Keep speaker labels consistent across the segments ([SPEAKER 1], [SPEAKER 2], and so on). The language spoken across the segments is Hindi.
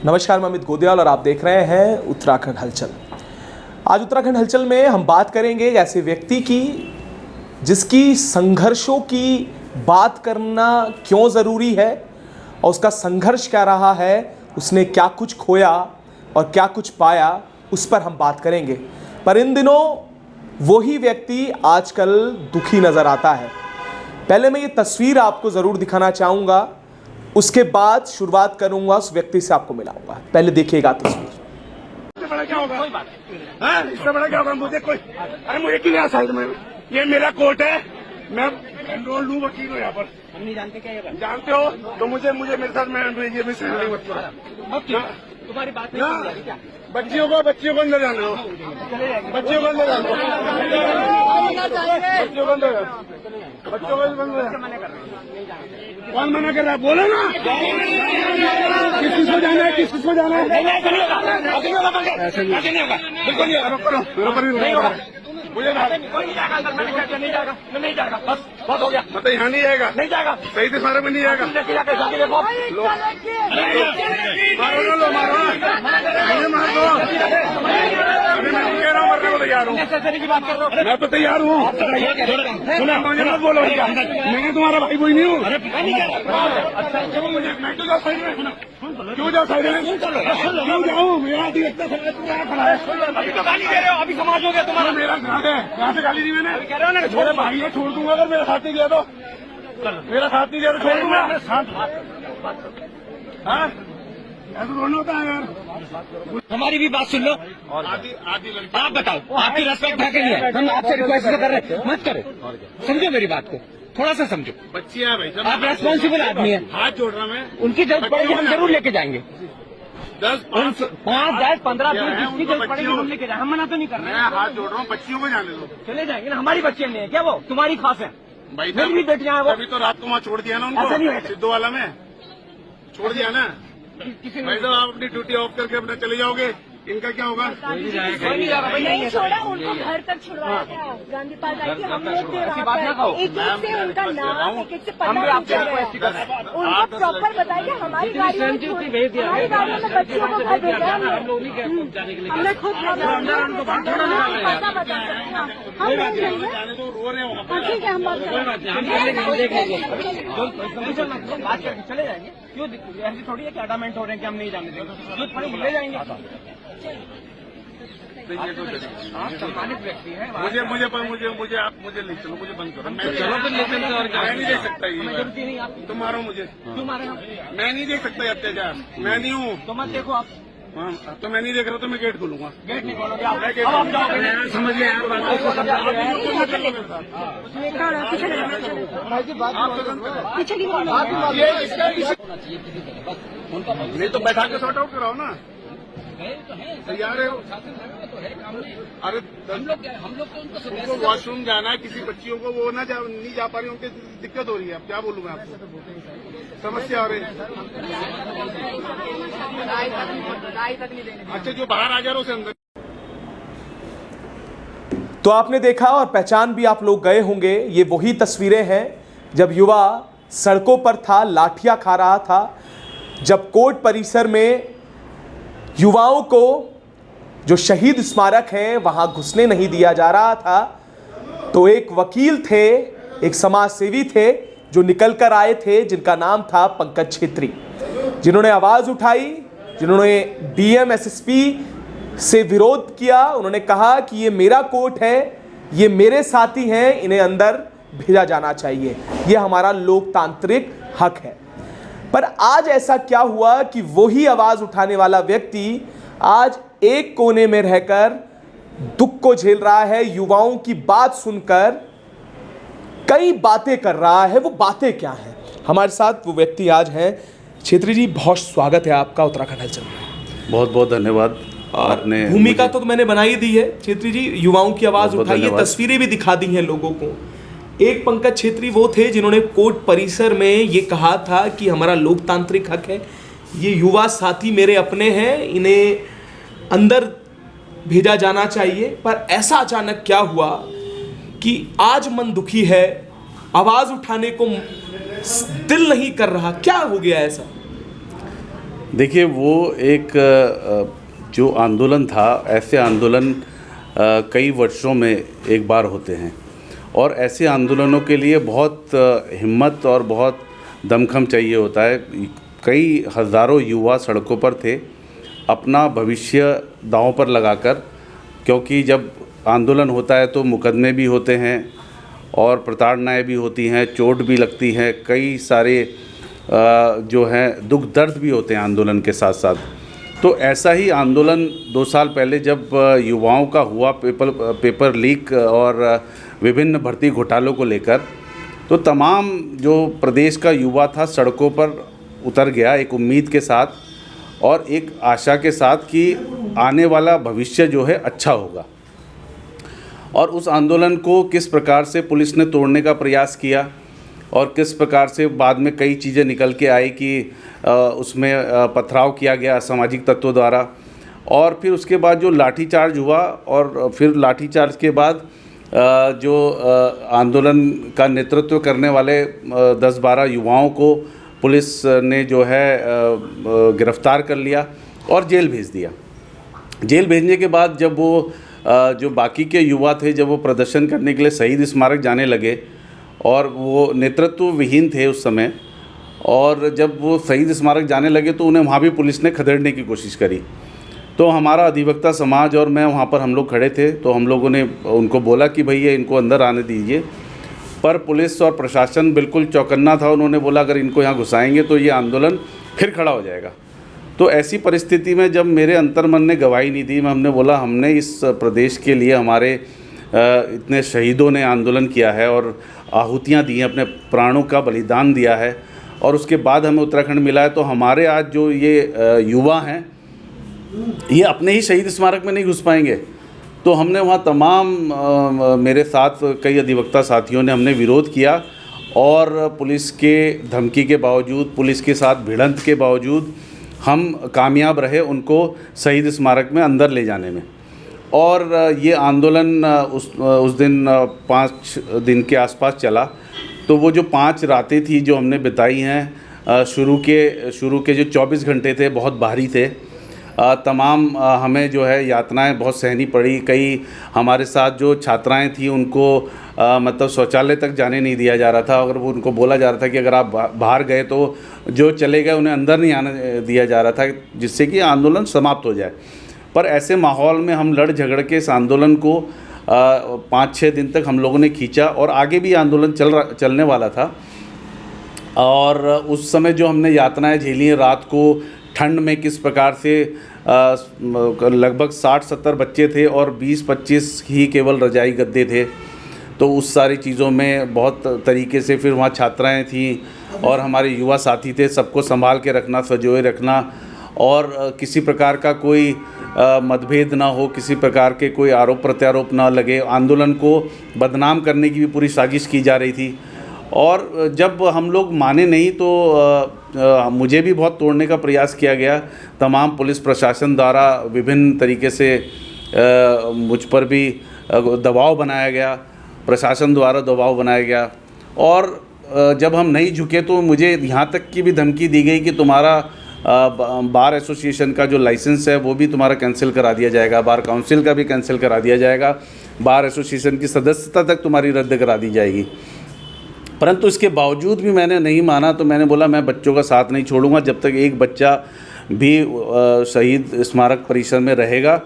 [SPEAKER 1] नमस्कार, मैं अमित गोदियाल और आप देख रहे हैं उत्तराखंड हलचल। आज उत्तराखंड हलचल में हम बात करेंगे एक ऐसे व्यक्ति की जिसकी संघर्षों की बात करना क्यों ज़रूरी है और उसका संघर्ष क्या रहा है, उसने क्या कुछ खोया और क्या कुछ पाया, उस पर हम बात करेंगे। पर इन दिनों वही व्यक्ति आजकल दुखी नज़र आता है। पहले मैं ये तस्वीर आपको ज़रूर दिखाना चाहूँगा, उसके बाद शुरुआत करूंगा उस व्यक्ति से आपको मिलाऊंगा। पहले देखिएगा तस्वीर।
[SPEAKER 2] इससे बड़ा क्या होगा? इससे बड़ा क्या होगा? मुझे कोई अरे मुझे क्यों नहीं साइड में? ये मेरा कोर्ट है, मैं एनरोल लूँ, वकील हूँ यहाँ पर।
[SPEAKER 3] हम नहीं जानते क्या ये
[SPEAKER 2] जानते हो तो मुझे मेरे साथ में ये भी सहन नहीं होता।
[SPEAKER 3] तुम्हारी बात नहीं समझ आ रही क्या?
[SPEAKER 2] बच्चियों को अंदर जाने दो, बच्चियों को अंदर जाने दो, बच्चियों को अंदर कौन मना कर रहा है? बोलो ना, किसको जाना है, किसको जाना है? ऐसे नहीं होगा, बिल्कुल नहीं होगा। मुझे नहीं जाएगा, बस बहुत हो गया। मतलब यहाँ नहीं जाएगा, नहीं जाएगा, सही से सारे में नहीं जाएगा। मारो ना, लो मारो ना, मुझे मार दो। अभी मैं नहीं कह रहा हूँ, मरने को तैयार हूँ। मैं तो तैयार हूँ। मुझे मत बोलो, मैं तुम्हारा भाई कोई नहीं हूँ। मैं क्यों जाऊँ साइड में? क्यों जाऊँ साइड में? क्यों जाऊँ? मेरा अभी तो गाली दे रहे हो, अभी समाज हो गया तुम्हारा। मेरा घाट है, कहाँ से गाली दी मैंने? कह रहे हो ना, छोड़े भाई है, छोड़ दूंगा। अगर मेरा साथ नहीं दिया तो, मेरा साथ नहीं दिया तो छोड़ दूंगा। हाँ, ऐसा रोना होता है यार।
[SPEAKER 3] हमारी भी बात सुन लो।
[SPEAKER 2] आधी
[SPEAKER 3] आप बताओ, आपकी रेस्पेक्ट है कि नहीं है? हम आपसे रिक्वेस्ट कर रहे हैं, मत करो। समझो मेरी बात को, थोड़ा सा समझो।
[SPEAKER 2] बच्ची है भाई,
[SPEAKER 3] आप रेस्पॉन्सिबल आदमी है।
[SPEAKER 2] हाथ जोड़ रहा मैं।
[SPEAKER 3] उनकी जरूरत पड़ेगी हम जरूर लेके जाएंगे।
[SPEAKER 2] 10,
[SPEAKER 3] 5, 10, 15 दिन जिसकी जरूरत पड़ेगी हम लेके जाएंगे। हम मना तो नहीं कर रहे
[SPEAKER 2] मैं हाथ जोड़ रहा हूँ, बच्चियों को जाने दो।
[SPEAKER 3] चले जाएंगे ना, हमारी बच्चियां नहीं है क्या? वो तुम्हारी खास है
[SPEAKER 2] भाई
[SPEAKER 3] मेरी भी बेटियां हैं वो।
[SPEAKER 2] अभी तो रात को वहाँ छोड़ दिया ना
[SPEAKER 3] ऐसा नहीं
[SPEAKER 2] उनको,
[SPEAKER 3] है।
[SPEAKER 2] सिद्धू वाला में छोड़ दिया ना। भाई साहब आप अपनी ड्यूटी ऑफ करके अपना चले जाओगे, इनका क्या होगा?
[SPEAKER 4] नहीं छोड़ा, उनको घर तक छुड़वाया था। गांधी पार्क आई थी, हम लोग थे वहाँ पर। एक एक से उनका नाम, एक एक से पता उनको प्रॉपर बताइए। हमारी गाड़ी में हमारी गाड़ियों में बच्चियों को घर भेजा हमने खुद पता बता हम नहीं जाएंगे। ठीक है, हम
[SPEAKER 3] बात करके चले जाएंगे। क्यों ऐसी थोड़ी है कि अडामेंट हो रहे हैं कि हम नहीं जाने देंगे, ले जाएंगे। आप सम्मानित व्यक्ति हैं।
[SPEAKER 2] मुझे आप मुझे नहीं चलो, मुझे बंद करो।
[SPEAKER 3] चलो फिर लेते हैं और क्या?
[SPEAKER 2] मैं नहीं देख सकता ये।
[SPEAKER 3] जरूरत नहीं आप
[SPEAKER 2] तुम मारो मुझे,
[SPEAKER 3] क्यों मारे हम?
[SPEAKER 2] मैं नहीं देख सकता ये अत्याचार। मैं नहीं हूँ
[SPEAKER 3] तो मत देखो आप।
[SPEAKER 2] हाँ, तो मैं नहीं देख रहा तो मैं गेट खोलूंगा।
[SPEAKER 3] गेट नहीं खोलोगे आप। अब आप जाओगे, समझ लिया
[SPEAKER 2] नहीं तो बैठा के सॉर्ट आउट कराओ ना। तैयार है? अरे हम लोग उनको वॉशरूम जाना है, किसी बच्चियों को वो नहीं जा पा रही, उनकी दिक्कत हो रही है। अब क्या बोलूँ मैं आपको, समस्या हो रही है। अच्छा, जो बाहर आ जा रहा उसे अंदर।
[SPEAKER 1] तो आपने देखा और पहचान भी आप लोग गए होंगे, ये वही तस्वीरें हैं जब युवा सड़कों पर था, लाठियां खा रहा था, जब कोर्ट परिसर में युवाओं को जो शहीद स्मारक है वहां घुसने नहीं दिया जा रहा था। तो एक वकील थे, एक समाज सेवी थे जो निकल कर आए थे, जिनका नाम था पंकज छेत्री, जिन्होंने आवाज़ उठाई, जिन्होंने डीएम एसएसपी से विरोध किया। उन्होंने कहा कि ये मेरा कोर्ट है, ये मेरे साथी हैं, इन्हें अंदर भेजा जाना चाहिए, ये हमारा लोकतांत्रिक हक है। पर आज ऐसा क्या हुआ कि वही आवाज़ उठाने वाला व्यक्ति आज एक कोने में रहकर दुख को झेल रहा है, युवाओं की बात सुनकर कई बातें कर रहा है। वो बातें क्या हैं? हमारे साथ वो व्यक्ति आज हैं। छेत्री जी, बहुत स्वागत है आपका उत्तराखंड हलचल में।
[SPEAKER 5] बहुत बहुत धन्यवाद।
[SPEAKER 1] और भूमिका तो मैंने बनाई दी है। छेत्री जी, युवाओं की आवाज़ उठाई है, तस्वीरें भी दिखा दी हैं लोगों को। एक पंकज छेत्री वो थे जिन्होंने कोर्ट परिसर में ये कहा था कि हमारा लोकतांत्रिक हक है, ये युवा साथी मेरे अपने हैं, इन्हें अंदर भेजा जाना चाहिए। पर ऐसा अचानक क्या हुआ कि आज मन दुखी है, आवाज़ उठाने को दिल नहीं कर रहा? क्या हो गया ऐसा?
[SPEAKER 5] देखिए, वो एक जो आंदोलन था, ऐसे आंदोलन कई वर्षों में एक बार होते हैं और ऐसे आंदोलनों के लिए बहुत हिम्मत और बहुत दमखम चाहिए होता है। कई हज़ारों युवा सड़कों पर थे, अपना भविष्य दांव पर लगाकर, क्योंकि जब आंदोलन होता है तो मुकदमे भी होते हैं और प्रताड़नाएँ भी होती हैं, चोट भी लगती हैं, कई सारे जो हैं दुख दर्द भी होते हैं आंदोलन के साथ साथ। तो ऐसा ही आंदोलन 2 साल पहले जब युवाओं का हुआ पेपर लीक और विभिन्न भर्ती घोटालों को लेकर, तो तमाम जो प्रदेश का युवा था सड़कों पर उतर गया एक उम्मीद के साथ और एक आशा के साथ कि आने वाला भविष्य जो है अच्छा होगा। और उस आंदोलन को किस प्रकार से पुलिस ने तोड़ने का प्रयास किया और किस प्रकार से बाद में कई चीज़ें निकल के आई कि उसमें पथराव किया गया असामाजिक तत्वों द्वारा, और फिर उसके बाद जो लाठीचार्ज हुआ और फिर लाठीचार्ज के बाद जो आंदोलन का नेतृत्व करने वाले 10-12 युवाओं को पुलिस ने जो है गिरफ़्तार कर लिया और जेल भेज दिया। जेल भेजने के बाद जब वो जो बाकी के युवा थे, जब वो प्रदर्शन करने के लिए शहीद स्मारक जाने लगे और वो नेतृत्व विहीन थे उस समय, और जब वो शहीद स्मारक जाने लगे तो उन्हें वहाँ भी पुलिस ने खदेड़ने की कोशिश करी। तो हमारा अधिवक्ता समाज और मैं वहाँ पर हम लोग खड़े थे, तो हम लोगों ने उनको बोला कि भैया इनको अंदर आने दीजिए, पर पुलिस और प्रशासन बिल्कुल चौकन्ना था। उन्होंने बोला अगर इनको यहाँ घुसाएंगे तो ये आंदोलन फिर खड़ा हो जाएगा। तो ऐसी परिस्थिति में जब मेरे अंतर्मन ने गवाही नहीं दी, हमने बोला हमने इस प्रदेश के लिए हमारे इतने शहीदों ने आंदोलन किया है और आहुतियाँ दी हैं, अपने प्राणों का बलिदान दिया है, और उसके बाद हमें उत्तराखंड मिला है, तो हमारे आज जो ये युवा हैं ये अपने ही शहीद स्मारक में नहीं घुस पाएंगे। तो हमने वहाँ तमाम मेरे साथ कई अधिवक्ता साथियों ने हमने विरोध किया और पुलिस के धमकी के बावजूद, पुलिस के साथ भिड़ंत के बावजूद हम कामयाब रहे उनको शहीद स्मारक में अंदर ले जाने में। और ये आंदोलन उस दिन 5 दिन के आसपास चला। तो वो जो 5 रातें थी जो हमने बिताई हैं, शुरू के जो 24 घंटे थे बहुत भारी थे। तमाम हमें जो है यातनाएं बहुत सहनी पड़ी। कई हमारे साथ जो छात्राएं थी उनको मतलब शौचालय तक जाने नहीं दिया जा रहा था। अगर वो उनको बोला जा रहा था कि अगर आप बाहर गए तो जो चले गए उन्हें अंदर नहीं आने दिया जा रहा था, जिससे कि आंदोलन समाप्त हो जाए। पर ऐसे माहौल में हम लड़ झगड़ के इस आंदोलन को 5-6 दिन तक हम लोगों ने खींचा और आगे भी आंदोलन चलने वाला था। और उस समय जो हमने यातनाएं झेली, रात को ठंड में किस प्रकार से लगभग 60-70 बच्चे थे और 20-25 ही केवल रजाई गद्दे थे। तो उस सारी चीज़ों में बहुत तरीके से फिर वहाँ छात्राएं थीं और हमारे युवा साथी थे, सबको संभाल के रखना, संजोए रखना, और किसी प्रकार का कोई मतभेद ना हो, किसी प्रकार के कोई आरोप प्रत्यारोप ना लगे। आंदोलन को बदनाम करने की भी पूरी साजिश की जा रही थी। और जब हम लोग माने नहीं तो मुझे भी बहुत तोड़ने का प्रयास किया गया। तमाम पुलिस प्रशासन द्वारा विभिन्न तरीके से मुझ पर भी दबाव बनाया गया, प्रशासन द्वारा दबाव बनाया गया। और जब हम नहीं झुके तो मुझे यहाँ तक की भी धमकी दी गई कि तुम्हारा बार एसोसिएशन का जो लाइसेंस है वो भी तुम्हारा कैंसिल करा दिया जाएगा, बार काउंसिल का भी कैंसिल करा दिया जाएगा, बार एसोसिएशन की सदस्यता तक तुम्हारी रद्द करा दी जाएगी। परंतु इसके बावजूद भी मैंने नहीं माना। तो मैंने बोला मैं बच्चों का साथ नहीं छोड़ूंगा, जब तक एक बच्चा भी शहीद स्मारक परिसर में रहेगा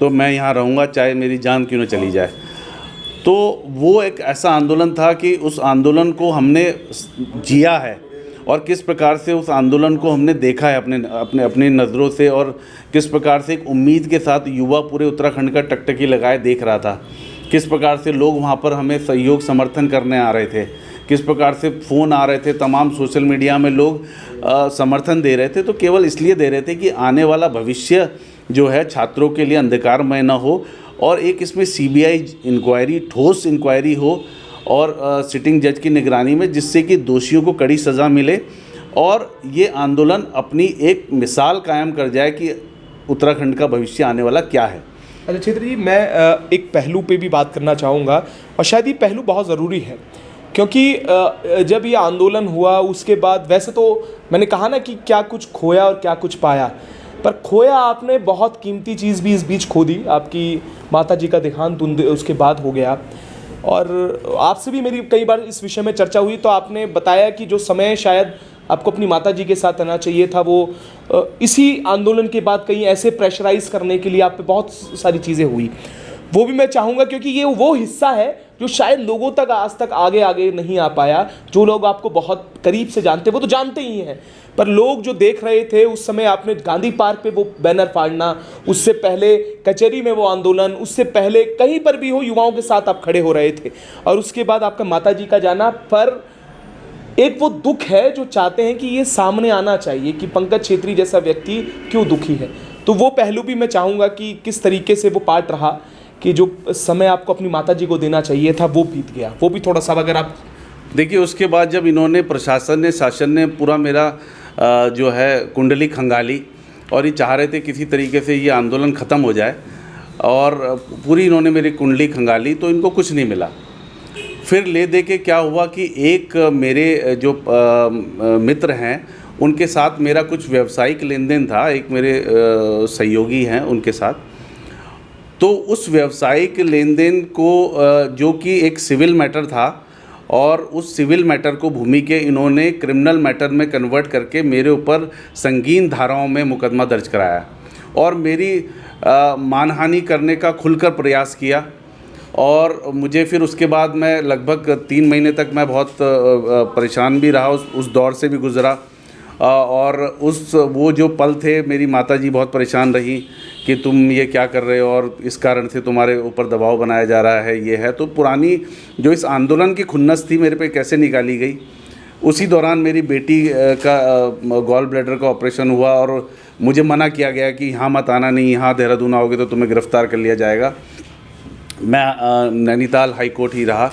[SPEAKER 5] तो मैं यहाँ रहूँगा, चाहे मेरी जान क्यों न चली जाए। तो वो एक ऐसा आंदोलन था कि उस आंदोलन को हमने जिया है और किस प्रकार से उस आंदोलन को हमने देखा है अपने नज़रों से, और किस प्रकार से एक उम्मीद के साथ युवा पूरे उत्तराखंड का टकटकी लगाए देख रहा था। किस प्रकार से लोग वहाँ पर हमें सहयोग समर्थन करने आ रहे थे, किस प्रकार से फ़ोन आ रहे थे, तमाम सोशल मीडिया में लोग समर्थन दे रहे थे। तो केवल इसलिए दे रहे थे कि आने वाला भविष्य जो है छात्रों के लिए अंधकारमय न हो, और एक इसमें सीबीआई इंक्वायरी, ठोस इंक्वायरी हो और सिटिंग जज की निगरानी में, जिससे कि दोषियों को कड़ी सज़ा मिले और ये आंदोलन अपनी एक मिसाल कायम कर जाए कि उत्तराखंड का भविष्य आने वाला क्या है।
[SPEAKER 1] अच्छा छेत्री जी, मैं एक पहलू पे भी बात करना चाहूँगा और शायद ये पहलू बहुत ज़रूरी है, क्योंकि जब ये आंदोलन हुआ उसके बाद, वैसे तो मैंने कहा ना कि क्या कुछ खोया और क्या कुछ पाया, पर खोया आपने बहुत कीमती चीज़ भी इस बीच खो दी। आपकी माता जी का देहांत उसके बाद हो गया, और आपसे भी मेरी कई बार इस विषय में चर्चा हुई, तो आपने बताया कि जो समय शायद आपको अपनी माता जी के साथ आना चाहिए था, वो इसी आंदोलन के बाद कहीं ऐसे प्रेशराइज करने के लिए आप पे बहुत सारी चीज़ें हुई। वो भी मैं चाहूँगा, क्योंकि ये वो हिस्सा है जो शायद लोगों तक आज तक आगे नहीं आ पाया। जो लोग आपको बहुत करीब से जानते वो तो जानते ही हैं, पर लोग जो देख रहे थे उस समय, आपने गांधी पार्क पे वो बैनर फाड़ना, उससे पहले कचहरी में वो आंदोलन, उससे पहले कहीं पर भी हो युवाओं के साथ आप खड़े हो रहे थे, और उसके बाद आपका माता जी का जाना। पर एक वो दुख है जो चाहते हैं कि ये सामने आना चाहिए कि पंकज छेत्री जैसा व्यक्ति क्यों दुखी है। तो वो पहलू भी मैं चाहूँगा कि किस तरीके से वो पार्ट रहा, कि जो समय आपको अपनी माता जी को देना चाहिए था वो बीत गया, वो भी थोड़ा सा अगर आप।
[SPEAKER 5] देखिए, उसके बाद जब इन्होंने शासन ने पूरा मेरा जो है कुंडली खंगाली, और ये चाह रहे थे किसी तरीके से ये आंदोलन ख़त्म हो जाए, और पूरी इन्होंने मेरी कुंडली खंगाली, तो इनको कुछ नहीं मिला। फिर ले दे के क्या हुआ कि एक मेरे जो मित्र हैं उनके साथ मेरा कुछ व्यावसायिक लेन देन था, एक मेरे सहयोगी हैं उनके साथ। तो उस व्यावसायिक लेन देन को जो कि एक सिविल मैटर था, और उस सिविल मैटर को भूमि के इन्होंने क्रिमिनल मैटर में कन्वर्ट करके मेरे ऊपर संगीन धाराओं में मुकदमा दर्ज कराया, और मेरी मानहानि करने का खुलकर प्रयास किया। और मुझे फिर उसके बाद मैं लगभग 3 महीने तक मैं बहुत परेशान भी रहा, उस दौर से भी गुज़रा। और वो जो पल थे, मेरी माताजी बहुत परेशान रही कि तुम ये क्या कर रहे हो, और इस कारण से तुम्हारे ऊपर दबाव बनाया जा रहा है, ये है। तो पुरानी जो इस आंदोलन की खुन्नस थी मेरे पे कैसे निकाली गई। उसी दौरान मेरी बेटी का गॉल ब्लैडर का ऑपरेशन हुआ, और मुझे मना किया गया कि यहाँ मत आना, नहीं यहाँ देहरादून आओगे तो तुम्हें गिरफ़्तार कर लिया जाएगा। मैं नैनीताल हाई कोर्ट ही रहा,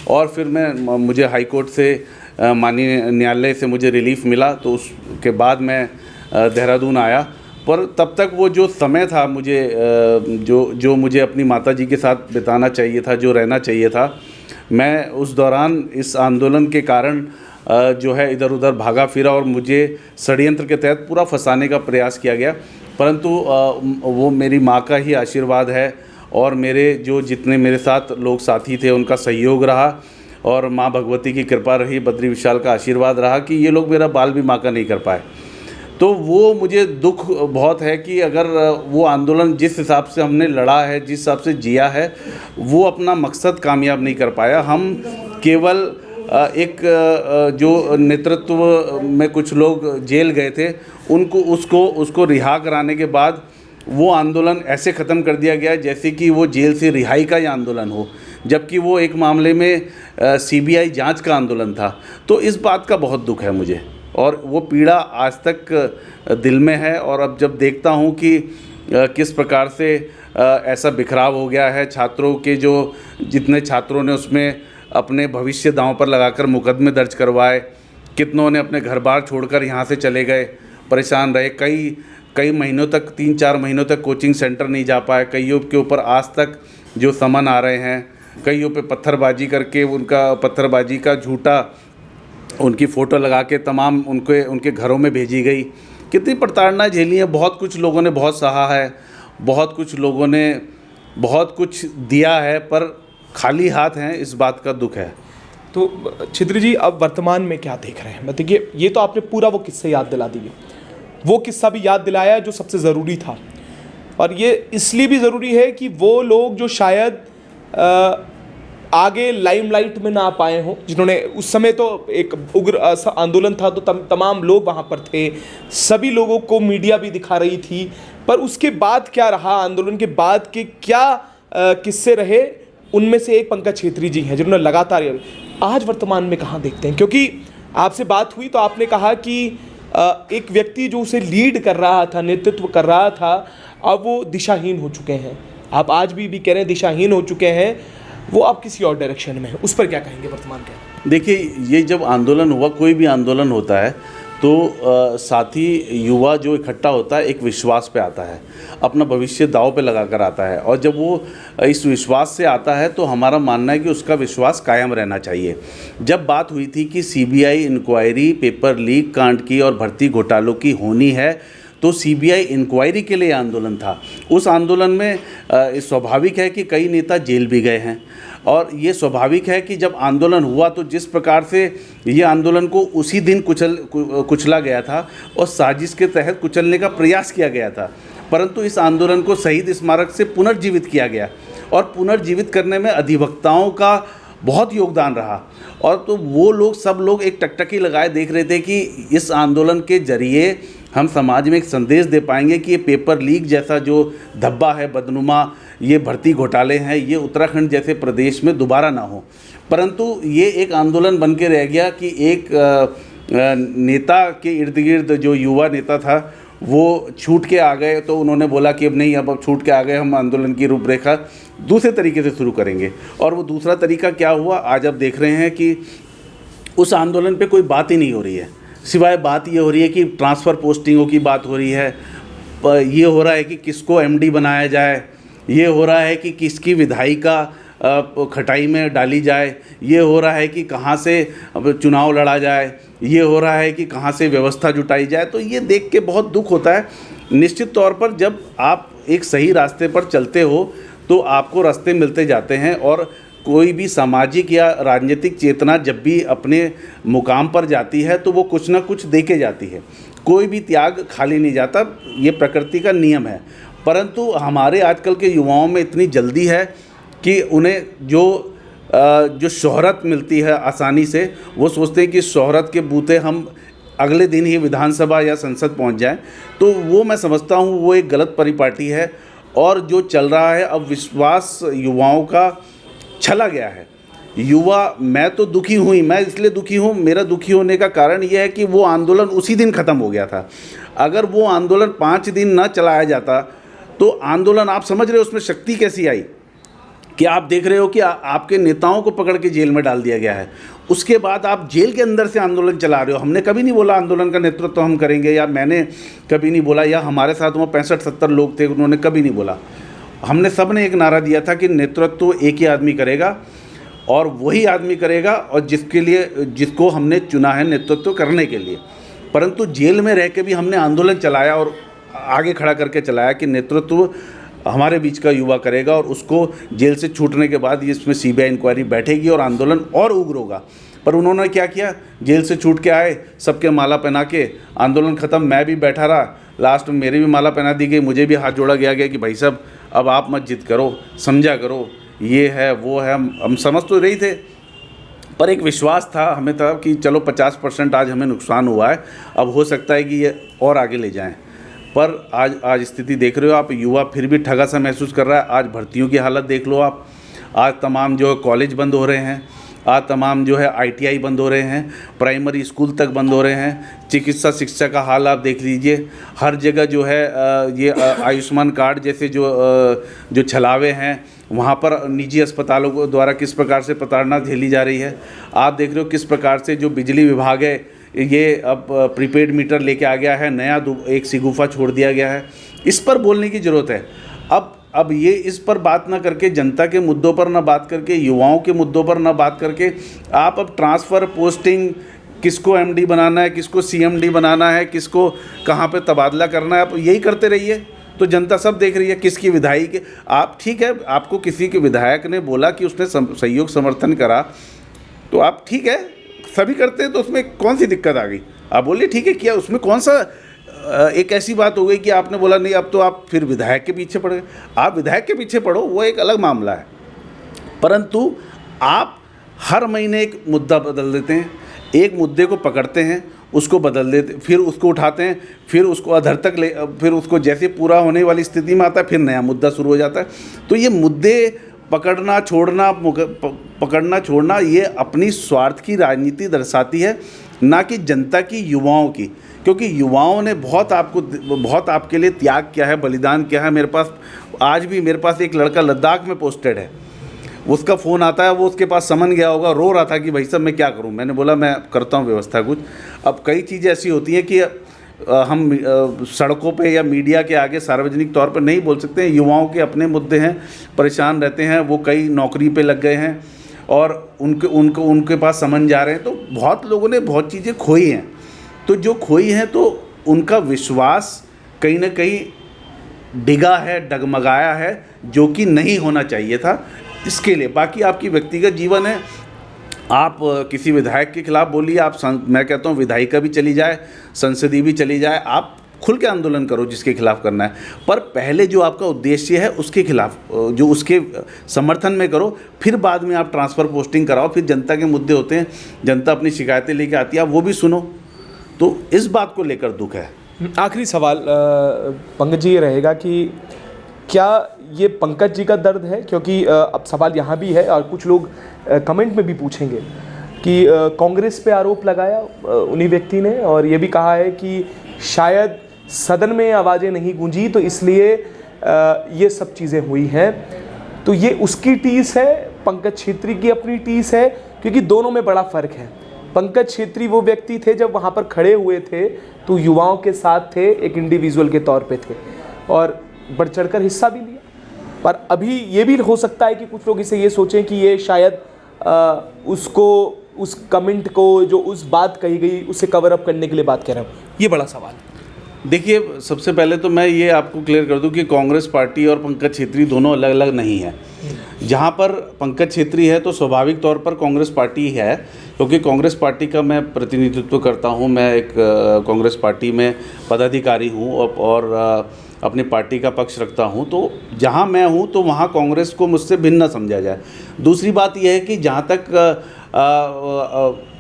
[SPEAKER 5] और फिर मुझे हाई कोर्ट से माननीय न्यायालय से मुझे रिलीफ मिला, तो उसके बाद मैं देहरादून आया। पर तब तक वो जो समय था, मुझे जो मुझे अपनी माताजी के साथ बिताना चाहिए था, जो रहना चाहिए था, मैं उस दौरान इस आंदोलन के कारण जो है इधर उधर भागा फिरा, और मुझे षड्यंत्र के तहत पूरा फंसाने का प्रयास किया गया। परंतु वो मेरी माँ का ही आशीर्वाद है, और मेरे जो जितने मेरे साथ लोग साथी थे उनका सहयोग रहा, और माँ भगवती की कृपा रही, बद्री विशाल का आशीर्वाद रहा कि ये लोग मेरा बाल भी माका नहीं कर पाए। तो वो मुझे दुख बहुत है कि अगर वो आंदोलन जिस हिसाब से हमने लड़ा है, जिस हिसाब से जिया है, वो अपना मकसद कामयाब नहीं कर पाया। हम केवल एक जो नेतृत्व में कुछ लोग जेल गए थे, उसको रिहा कराने के बाद वो आंदोलन ऐसे ख़त्म कर दिया गया जैसे कि वो जेल से रिहाई का ही आंदोलन हो, जबकि वो एक मामले में सीबीआई जांच का आंदोलन था। तो इस बात का बहुत दुख है मुझे, और वो पीड़ा आज तक दिल में है। और अब जब देखता हूँ कि किस प्रकार से ऐसा बिखराव हो गया है, छात्रों के जो जितने छात्रों ने उसमें अपने भविष्य दांव पर लगाकर मुकदमे दर्ज करवाए, कितनों ने अपने घर बार छोड़कर यहाँ से चले गए, परेशान रहे, कई महीनों तक, 3-4 महीनों तक कोचिंग सेंटर नहीं जा पाए, कईयों के ऊपर आज तक जो समन आ रहे हैं, कईयों पे पत्थरबाजी करके पत्थरबाजी का झूठा उनकी फ़ोटो लगा के तमाम उनके घरों में भेजी गई। कितनी प्रताड़ना झेली है। बहुत कुछ लोगों ने बहुत सहा है, बहुत कुछ लोगों ने बहुत कुछ दिया है, पर खाली हाथ हैं, इस बात का दुख है।
[SPEAKER 1] तो छेत्री जी, अब वर्तमान में क्या देख रहे हैं? देखिए, ये तो आपने पूरा वो किस्से याद दिला दिए, वो किस्सा भी याद दिलाया जो सबसे ज़रूरी था। और ये इसलिए भी ज़रूरी है कि वो लोग जो शायद आगे लाइमलाइट में ना आ पाए हों, जिन्होंने उस समय तो एक उग्र आंदोलन था, तो तमाम लोग वहाँ पर थे, सभी लोगों को मीडिया भी दिखा रही थी, पर उसके बाद क्या रहा, आंदोलन के बाद के क्या किस्से रहे, उनमें से एक पंकज छेत्री जी हैं जिन्होंने लगातार। आज वर्तमान में कहाँ देखते हैं? क्योंकि आपसे बात हुई तो आपने कहा कि एक व्यक्ति जो उसे लीड कर रहा था, नेतृत्व कर रहा था, अब वो दिशाहीन हो चुके हैं। आप आज भी कह रहे हैं दिशाहीन हो चुके हैं, वो अब किसी और डायरेक्शन में है। उस पर क्या कहेंगे वर्तमान के?
[SPEAKER 5] देखिए, ये जब आंदोलन हुआ, कोई भी आंदोलन होता है तो साथ ही युवा जो इकट्ठा होता है एक विश्वास पे आता है, अपना भविष्य दांव पे लगा कर आता है, और जब वो इस विश्वास से आता है तो हमारा मानना है कि उसका विश्वास कायम रहना चाहिए। जब बात हुई थी कि सीबीआई इंक्वायरी पेपर लीक कांड की और भर्ती घोटालों की होनी है, तो सीबीआई इंक्वायरी के लिए आंदोलन था। उस आंदोलन में स्वाभाविक है कि कई नेता जेल भी गए हैं, और ये स्वाभाविक है कि जब आंदोलन हुआ तो जिस प्रकार से ये आंदोलन को उसी दिन कुचला गया था और साजिश के तहत कुचलने का प्रयास किया गया था, परंतु इस आंदोलन को शहीद स्मारक से पुनर्जीवित किया गया, और पुनर्जीवित करने में अधिवक्ताओं का बहुत योगदान रहा। और तो वो लोग सब लोग एक टकटकी लगाए देख रहे थे कि इस आंदोलन के जरिए हम समाज में एक संदेश दे पाएंगे कि ये पेपर लीक जैसा जो धब्बा है बदनुमा, ये भर्ती घोटाले हैं, ये उत्तराखंड जैसे प्रदेश में दोबारा ना हो। परंतु ये एक आंदोलन बन के रह गया कि एक नेता के इर्द गिर्द जो युवा नेता था वो छूट के आ गए, तो उन्होंने बोला कि अब नहीं, अब छूट के आ गए, हम आंदोलन की रूपरेखा दूसरे तरीके से शुरू करेंगे। और वो दूसरा तरीका क्या हुआ, आज आप देख रहे हैं कि उस आंदोलन पे कोई बात ही नहीं हो रही है, सिवाय बात ये हो रही है कि ट्रांसफ़र पोस्टिंगों की बात हो रही है, ये हो रहा है कि किसको एमडी बनाया जाए, ये हो रहा है कि किसकी विधायिका खटाई में डाली जाए, ये हो रहा है कि कहाँ से चुनाव लड़ा जाए, ये हो रहा है कि कहाँ से व्यवस्था जुटाई जाए। तो ये देख के बहुत दुख होता है। निश्चित तौर पर जब आप एक सही रास्ते पर चलते हो तो आपको रास्ते मिलते जाते हैं, और कोई भी सामाजिक या राजनीतिक चेतना जब भी अपने मुकाम पर जाती है तो वो कुछ ना कुछ दे के जाती है, कोई भी त्याग खाली नहीं जाता, ये प्रकृति का नियम है। परंतु हमारे आजकल के युवाओं में इतनी जल्दी है कि उन्हें जो शोहरत मिलती है आसानी से, वो सोचते हैं कि शोहरत के बूते हम अगले दिन ही विधानसभा या संसद पहुंच जाएं। तो वो मैं समझता हूं वो एक गलत परिपाटी है, और जो चल रहा है अब विश्वास युवाओं का छला गया है। युवा, मैं तो दुखी हुई, मैं इसलिए दुखी हूँ, मेरा दुखी होने का कारण यह है कि वो आंदोलन उसी दिन ख़त्म हो गया था। अगर वो आंदोलन 5 दिन ना चलाया जाता तो आंदोलन, आप समझ रहे हो उसमें शक्ति कैसी आई, कि आप देख रहे हो कि आपके नेताओं को पकड़ के जेल में डाल दिया गया है, उसके बाद आप जेल के अंदर से आंदोलन चला रहे हो। हमने कभी नहीं बोला आंदोलन का नेतृत्व हम करेंगे, या मैंने कभी नहीं बोला, या हमारे साथ वो 65-70 लोग थे उन्होंने कभी नहीं बोला। हमने सब ने एक नारा दिया था कि नेतृत्व एक ही आदमी करेगा, और वही आदमी करेगा और जिसको हमने चुना है नेतृत्व करने के लिए। परंतु जेल में रह के भी हमने आंदोलन चलाया और आगे खड़ा करके चलाया कि नेतृत्व हमारे बीच का युवा करेगा, और उसको जेल से छूटने के बाद इसमें सीबीआई इंक्वायरी बैठेगी और आंदोलन और उग्र होगा। पर उन्होंने क्या किया, जेल से छूट के आए, सबके माला पहना के आंदोलन ख़त्म, मैं भी बैठा रहा, लास्ट में मेरी भी माला पहना दी गई, मुझे भी हाथ जोड़ा गया कि भाई साहब अब आप मत जिद करो, समझा करो, ये है वो है। हम समझ तो रही थे, पर एक विश्वास था हमें था कि चलो 50% आज हमें नुकसान हुआ है, अब हो सकता है कि ये और आगे ले जाएं। पर आज स्थिति देख रहे हो आप, युवा फिर भी ठगा सा महसूस कर रहा है। आज भर्तियों की हालत देख लो आप, आज तमाम जो कॉलेज बंद हो रहे हैं, आज तमाम जो है ITI बंद हो रहे हैं, प्राइमरी स्कूल तक बंद हो रहे हैं, चिकित्सा शिक्षा का हाल आप देख लीजिए। हर जगह जो है ये आयुष्मान कार्ड जैसे जो छलावे हैं, वहाँ पर निजी अस्पतालों को द्वारा किस प्रकार से प्रताड़ना झेली जा रही है। आप देख रहे हो किस प्रकार से जो बिजली विभाग है ये अब प्रीपेड मीटर लेके आ गया है, नया एक सिगुफा छोड़ दिया गया है। इस पर बोलने की ज़रूरत है। अब ये इस पर बात ना करके, जनता के मुद्दों पर ना बात करके, युवाओं के मुद्दों पर ना बात करके, आप अब ट्रांसफ़र पोस्टिंग, किसको MD बनाना है, किसको CMD बनाना है, किसको कहाँ पे तबादला करना है, आप यही करते रहिए। तो जनता सब देख रही है किसकी विधायक, आप ठीक है, आपको किसी के विधायक ने बोला कि उसने सहयोग समर्थन करा, तो आप ठीक है, सभी करते हैं, तो उसमें कौन सी दिक्कत आ गई? आप बोलिए ठीक है किया, उसमें कौन सा एक ऐसी बात हो गई कि आपने बोला नहीं, अब तो आप फिर विधायक के पीछे पड़ गए। आप विधायक के पीछे पड़ो, वो एक अलग मामला है, परंतु आप हर महीने एक मुद्दा बदल देते हैं, एक मुद्दे को पकड़ते हैं, उसको बदल देते, फिर उसको उठाते हैं, फिर उसको अधर तक ले, फिर उसको जैसे पूरा होने वाली स्थिति में आता है फिर नया मुद्दा शुरू हो जाता है। तो ये मुद्दे पकड़ना छोड़ना ये अपनी स्वार्थ की राजनीति दर्शाती है, ना कि जनता की, युवाओं की। क्योंकि युवाओं ने बहुत आपके लिए त्याग किया है, बलिदान किया है। आज भी मेरे पास एक लड़का लद्दाख में पोस्टेड है, उसका फ़ोन आता है, वो उसके पास समन गया होगा, रो रहा था कि भाई साहब मैं क्या करूं। मैंने बोला मैं करता हूं व्यवस्था कुछ। अब कई चीज़ें ऐसी होती हैं कि हम सड़कों पे या मीडिया के आगे सार्वजनिक तौर पर नहीं बोल सकते हैं। युवाओं के अपने मुद्दे हैं, परेशान रहते हैं, वो कई नौकरी पे लग गए हैं और उनके पास समन जा रहे हैं। तो बहुत लोगों ने बहुत चीज़ें खोई हैं, तो जो खोई हैं तो उनका विश्वास कहीं ना कहीं डिगा है, डगमगाया है, जो कि नहीं होना चाहिए था। इसके लिए बाकी आपकी व्यक्तिगत जीवन है, आप किसी विधायक के खिलाफ बोलिए, आप मैं कहता हूँ विधायिका भी चली जाए, संसदीय भी चली जाए, आप खुल के आंदोलन करो जिसके खिलाफ करना है, पर पहले जो आपका उद्देश्य है उसके खिलाफ, जो उसके समर्थन में करो, फिर बाद में आप ट्रांसफ़र पोस्टिंग कराओ। फिर जनता के मुद्दे होते हैं, जनता अपनी शिकायतें लेके आती है, आप वो भी सुनो। तो इस बात को लेकर दुख है।
[SPEAKER 1] आखिरी सवाल पंकज जी ये रहेगा कि क्या ये पंकज जी का दर्द है, क्योंकि अब सवाल यहाँ भी है और कुछ लोग कमेंट में भी पूछेंगे कि कांग्रेस पे आरोप लगाया उन्हीं व्यक्ति ने और ये भी कहा है कि शायद सदन में आवाज़ें नहीं गूंजी तो इसलिए ये सब चीज़ें हुई हैं। तो ये उसकी टीस है, पंकज छेत्री की अपनी टीस है, क्योंकि दोनों में बड़ा फ़र्क है। पंकज छेत्री वो व्यक्ति थे जब वहाँ पर खड़े हुए थे तो युवाओं के साथ थे, एक इंडिविजुअल के तौर पे थे और बढ़ चढ़कर हिस्सा भी लिया। पर अभी ये भी हो सकता है कि कुछ लोग इसे ये सोचें कि ये शायद उसको, उस कमेंट को, जो उस बात कही गई उसे कवर अप करने के लिए बात कह रहा हूँ। ये बड़ा सवाल है।
[SPEAKER 5] देखिए, सबसे पहले तो मैं ये आपको क्लियर कर दूं कि कांग्रेस पार्टी और पंकज छेत्री दोनों अलग अलग नहीं है। जहां पर पंकज छेत्री है तो स्वाभाविक तौर पर कांग्रेस पार्टी है, क्योंकि कांग्रेस पार्टी का मैं प्रतिनिधित्व करता हूं। मैं एक कांग्रेस पार्टी में पदाधिकारी हूं और अपनी पार्टी का पक्ष रखता हूं। तो जहां मैं हूं तो वहां कांग्रेस को मुझसे भिन्न न समझा जाए। दूसरी बात यह है कि जहां तक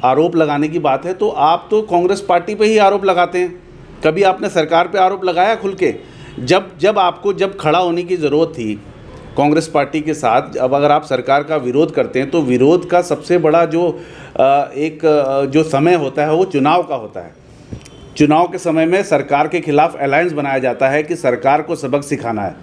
[SPEAKER 5] आरोप लगाने की बात है तो आप तो कांग्रेस पार्टी पे ही आरोप लगाते हैं। कभी आपने सरकार पे आरोप लगाया खुल के? जब खड़ा होने की ज़रूरत थी कांग्रेस पार्टी के साथ, अब अगर आप सरकार का विरोध करते हैं तो विरोध का सबसे बड़ा जो समय होता है वो चुनाव का होता है। चुनाव के समय में सरकार के खिलाफ अलायंस बनाया जाता है कि सरकार को सबक सिखाना है।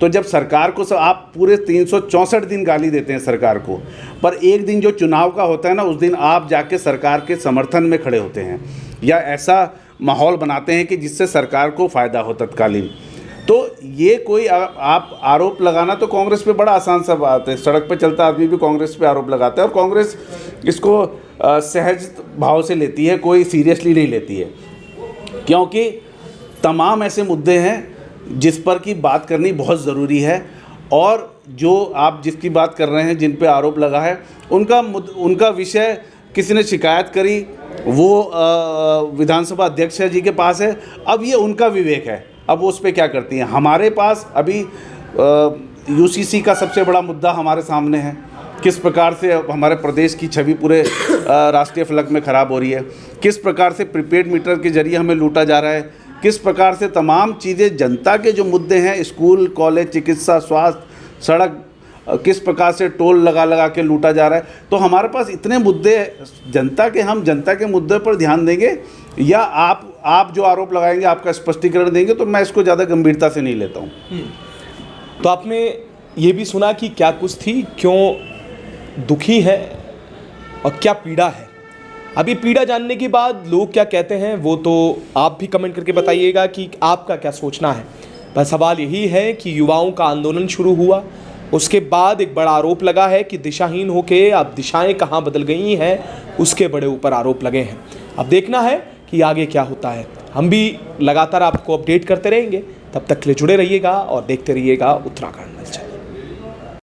[SPEAKER 5] तो जब सरकार को आप पूरे 364 दिन गाली देते हैं सरकार को, पर एक दिन जो चुनाव का होता है ना, उस दिन आप जाके सरकार के समर्थन में खड़े होते हैं या ऐसा माहौल बनाते हैं कि जिससे सरकार को फ़ायदा हो तत्कालीन। तो ये कोई आप आरोप लगाना तो कांग्रेस पे बड़ा आसान सा बात है। सड़क पे चलता आदमी भी कांग्रेस पे आरोप लगाता है और कांग्रेस इसको सहज भाव से लेती है, कोई सीरियसली नहीं लेती है, क्योंकि तमाम ऐसे मुद्दे हैं जिस पर की बात करनी बहुत ज़रूरी है। और जो आप जिसकी बात कर रहे हैं, जिन पे आरोप लगा है, उनका विषय किसी ने शिकायत करी, वो विधानसभा अध्यक्ष जी के पास है। अब ये उनका विवेक है, अब वो उस पर क्या करती हैं। हमारे पास अभी यूसीसी का सबसे बड़ा मुद्दा हमारे सामने है, किस प्रकार से हमारे प्रदेश की छवि पूरे राष्ट्रीय फलक में ख़राब हो रही है, किस प्रकार से प्रीपेड मीटर के जरिए हमें लूटा जा रहा है, किस प्रकार से तमाम चीज़ें जनता के जो मुद्दे हैं, स्कूल, कॉलेज, चिकित्सा, स्वास्थ्य, सड़क, किस प्रकार से टोल लगा के लूटा जा रहा है। तो हमारे पास इतने मुद्दे जनता के, हम जनता के मुद्दे पर ध्यान देंगे या आप जो आरोप लगाएंगे, आपका स्पष्टीकरण देंगे, तो मैं इसको ज़्यादा गंभीरता से नहीं लेता हूँ।
[SPEAKER 1] तो आपने ये भी सुना कि क्या कुछ थी, क्यों दुखी है और क्या पीड़ा है। अभी पीड़ा जानने के बाद लोग क्या कहते हैं वो तो आप भी कमेंट करके बताइएगा कि आपका क्या सोचना है। बस सवाल यही है कि युवाओं का आंदोलन शुरू हुआ, उसके बाद एक बड़ा आरोप लगा है कि दिशाहीन होके अब दिशाएं कहाँ बदल गई हैं, उसके बड़े ऊपर आरोप लगे हैं। अब देखना है कि आगे क्या होता है। हम भी लगातार आपको अपडेट करते रहेंगे। तब तक के लिए जुड़े रहिएगा और देखते रहिएगा उत्तराखंड।